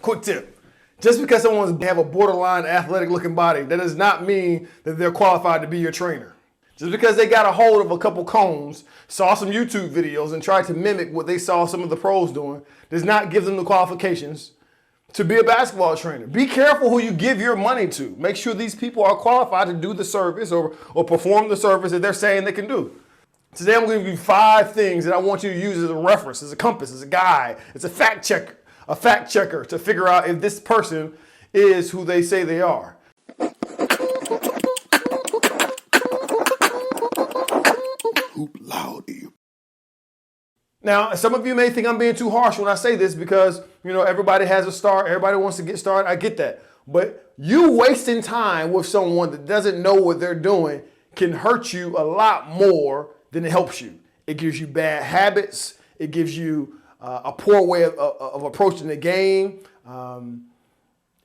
Quick tip. Just because someone have a borderline athletic looking body, that does not mean that they're qualified to be your trainer. Just because they got a hold of a couple cones, saw some YouTube videos and tried to mimic what they saw some of the pros doing, does not give them the qualifications to be a basketball trainer. Be careful who you give your money to. Make sure these people are qualified to do the service or perform the service that they're saying they can do. Today I'm going to give you 5 things that I want you to use as a reference, as a compass, as a guide, as a fact checker to figure out if this person is who they say they are. Hoop loud. Now, some of you may think I'm being too harsh when I say this because, everybody has a start. Everybody wants to get started. I get that. But you wasting time with someone that doesn't know what they're doing can hurt you a lot more than it helps you. It gives you bad habits. It gives you a poor way of approaching the game.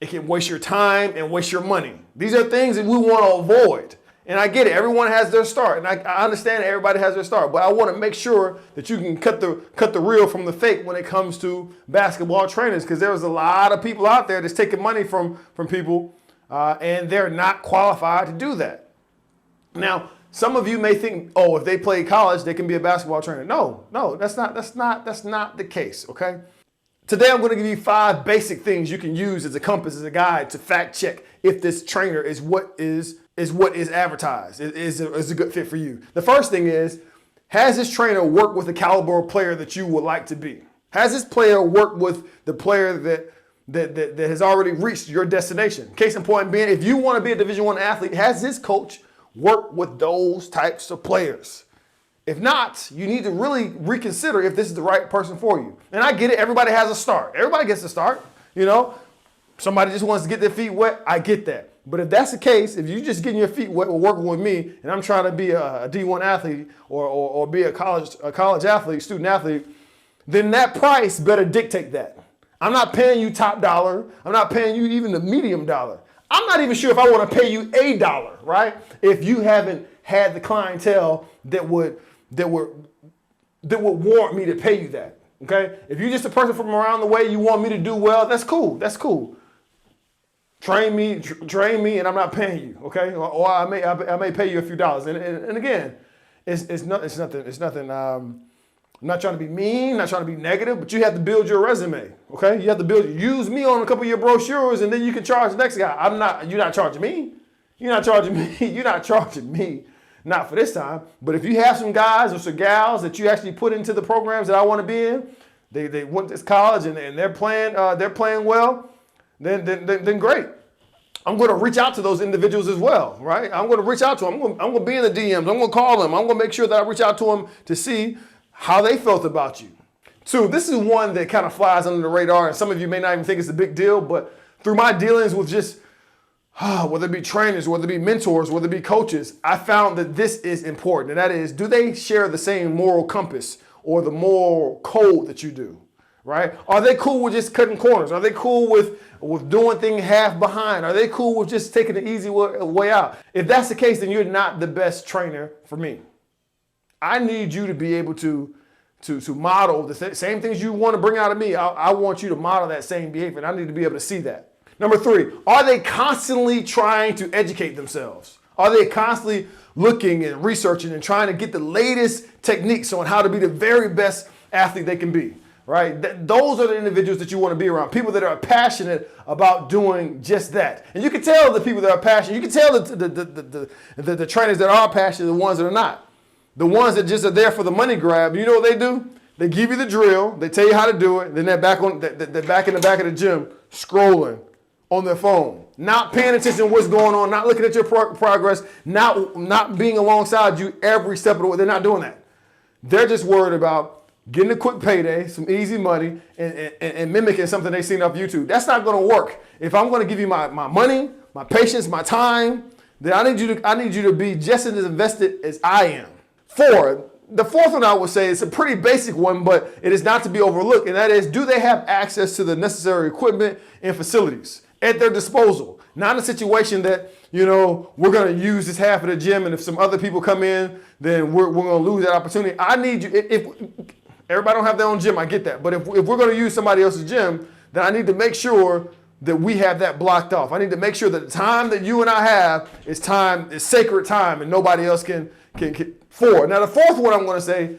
It can waste your time and waste your money. These are things that we want to avoid. And I get it. Everyone has their start. And I understand everybody has their start. But I want to make sure that you can cut the real from the fake when it comes to basketball trainers. Because there's a lot of people out there that's taking money from people. And they're not qualified to do that. Now, some of you may think, if they play college, they can be a basketball trainer. No, that's not the case, okay? Today, I'm going to give you 5 basic things you can use as a compass, as a guide to fact check if this trainer is what is advertised, is a good fit for you. The first thing is, has this trainer worked with the caliber of player that you would like to be? Has this player worked with the player that has already reached your destination? Case in point being, if you want to be a Division I athlete, has this coach worked with those types of players? If not, you need to really reconsider if this is the right person for you. And I get it. Everybody has a start. Everybody gets a start. Somebody just wants to get their feet wet. I get that. But if that's the case, if you're just getting your feet wet working with me, and I'm trying to be a D1 athlete or be a college athlete, student athlete, then that price better dictate that. I'm not paying you top dollar. I'm not paying you even the medium dollar. I'm not even sure if I want to pay you $1, right? If you haven't had the clientele that would warrant me to pay you that, okay? If you're just a person from around the way, you want me to do well, that's cool. That's cool. Train me, and I'm not paying you, okay? Or I may pay you a few dollars. And again, it's nothing. I'm not trying to be mean, not trying to be negative, but you have to build your resume, okay? You have to use me on a couple of your brochures, and then you can charge the next guy. You're not charging me. You're not charging me. You're not charging me. Not for this time. But if you have some guys or some gals that you actually put into the programs that I want to be in, they went to college and they're playing well, then great. I'm going to reach out to those individuals as well, right? I'm going to reach out to them. I'm going to be in the DMs. I'm going to call them. I'm going to make sure that I reach out to them to see how they felt about you. 2, this is one that kind of flies under the radar, and some of you may not even think it's a big deal, but through my dealings with just whether it be trainers, whether it be mentors, whether it be coaches, I found that this is important. And that is, do they share the same moral compass or the moral code that you do, right? Are they cool with just cutting corners? Are they cool with doing things half behind? Are they cool with just taking the easy way out? If that's the case, then you're not the best trainer for me. I need you to be able to model the same things you want to bring out of me. I want you to model that same behavior, and I need to be able to see that. Number 3, are they constantly trying to educate themselves? Are they constantly looking and researching and trying to get the latest techniques on how to be the very best athlete they can be, right? Those are the individuals that you want to be around, people that are passionate about doing just that. And you can tell the people that are passionate, you can tell the trainers that are passionate, the ones that are not. The ones that just are there for the money grab, you know what they do? They give you the drill, they tell you how to do it, then they're back in the back of the gym scrolling on their phone, not paying attention to what's going on, not looking at your progress, not being alongside you every step of the way. They're not doing that. They're just worried about getting a quick payday, some easy money, and mimicking something they've seen off YouTube. That's not going to work. If I'm going to give you my money, my patience, my time, then I need you to be just as invested as I am. 4, the 4th one I would say is a pretty basic one, but it is not to be overlooked, and that is, do they have access to the necessary equipment and facilities at their disposal? Not a situation that, we're going to use this half of the gym, and if some other people come in, then we're going to lose that opportunity. I need you, if everybody don't have their own gym, I get that. But if we're going to use somebody else's gym, then I need to make sure that we have that blocked off. I need to make sure that the time that you and I have is sacred time, and nobody else can for. Now, the fourth one I'm going to say,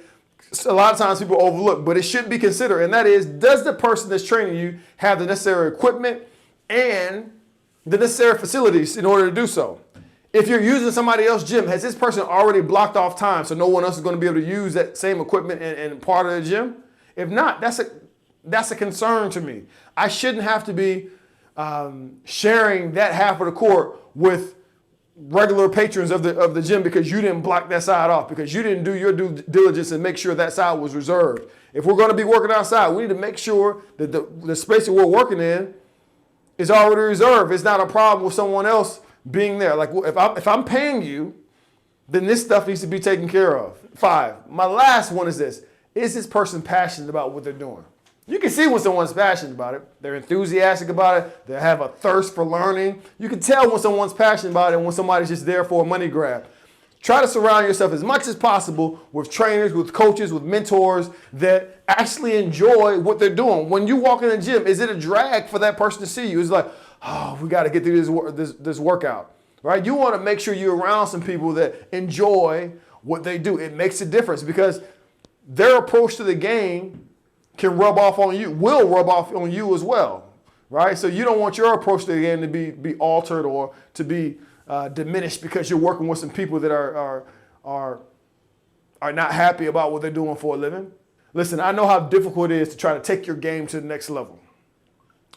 a lot of times people overlook, but it should be considered, and that is, does the person that's training you have the necessary equipment and the necessary facilities in order to do so? If you're using somebody else's gym, has this person already blocked off time so no one else is going to be able to use that same equipment and part of the gym? If not, that's a concern to me. I shouldn't have to be sharing that half of the court with regular patrons of the gym because you didn't block that side off, because you didn't do your due diligence and make sure that side was reserved. If we're going to be working outside, we need to make sure that the space that we're working in is already reserved. It's not a problem with someone else being there. Like, if I'm paying you, then this stuff needs to be taken care of. 5, my last one is this. Is this person passionate about what they're doing? You can see when someone's passionate about it. They're enthusiastic about it. They have a thirst for learning. You can tell when someone's passionate about it and when somebody's just there for a money grab. Try to surround yourself as much as possible with trainers, with coaches, with mentors that actually enjoy what they're doing. When you walk in the gym, is it a drag for that person to see you? It's like, oh, we got to get through this workout, right? You want to make sure you're around some people that enjoy what they do. It makes a difference because their approach to the game can rub off on you, will rub off on you as well, right? So you don't want your approach to the game to be altered or to be diminished because you're working with some people that are not happy about what they're doing for a living. Listen, I know how difficult it is to try to take your game to the next level.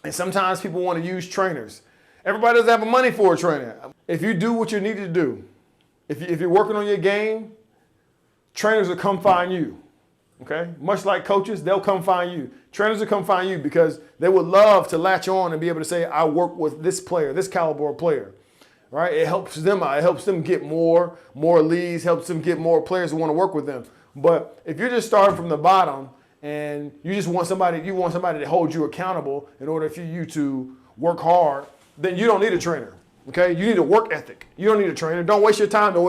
And sometimes people want to use trainers. Everybody doesn't have the money for a trainer. If you do what you need to do, if you're working on your game, trainers will come find you. Okay? Much like coaches, they'll come find you. Trainers will come find you because they would love to latch on and be able to say, I work with this player, this caliber player. Right? It helps them out. It helps them get more leads, helps them get more players who want to work with them. But if you're just starting from the bottom and you just want somebody to hold you accountable in order for you to work hard, then you don't need a trainer. Okay? You need a work ethic. You don't need a trainer. Don't waste your time. Don't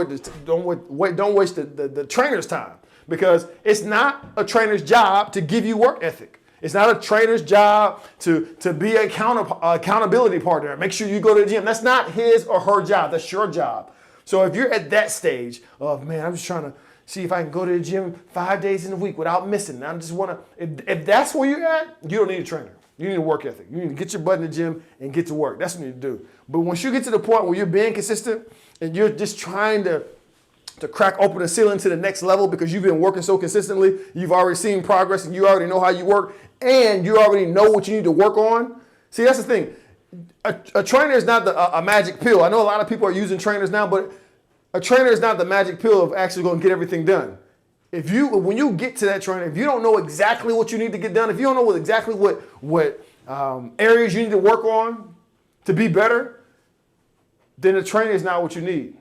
waste the trainer's time. Because it's not a trainer's job to give you work ethic. It's not a trainer's job to be an accountability partner. Make sure you go to the gym. That's not his or her job. That's your job. So if you're at that stage of, man, I'm just trying to see if I can go to the gym 5 days in a week without missing. I just want to, if that's where you're at, you don't need a trainer. You need a work ethic. You need to get your butt in the gym and get to work. That's what you need to do. But once you get to the point where you're being consistent and you're just trying to crack open the ceiling to the next level because you've been working so consistently, you've already seen progress and you already know how you work and you already know what you need to work on. See, that's the thing. A trainer is not a magic pill. I know a lot of people are using trainers now, but a trainer is not the magic pill of actually going to get everything done. When you get to that trainer, if you don't know exactly what you need to get done, if you don't know exactly what areas you need to work on to be better, then a trainer is not what you need.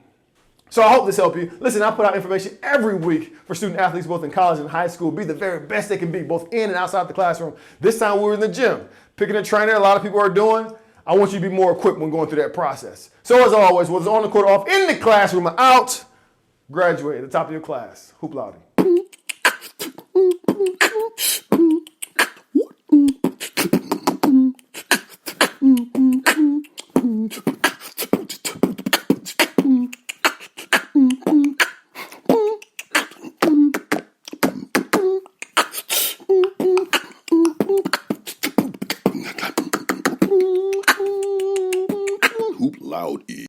So I hope this helped you. Listen, I put out information every week for student athletes both in college and high school. Be the very best they can be, both in and outside the classroom. This time we were in the gym. Picking a trainer, a lot of people are doing. I want you to be more equipped when going through that process. So as always, whether it's on the court or off, in the classroom or out, graduate at the top of your class. Hoop Loudy. Hoop Loudy.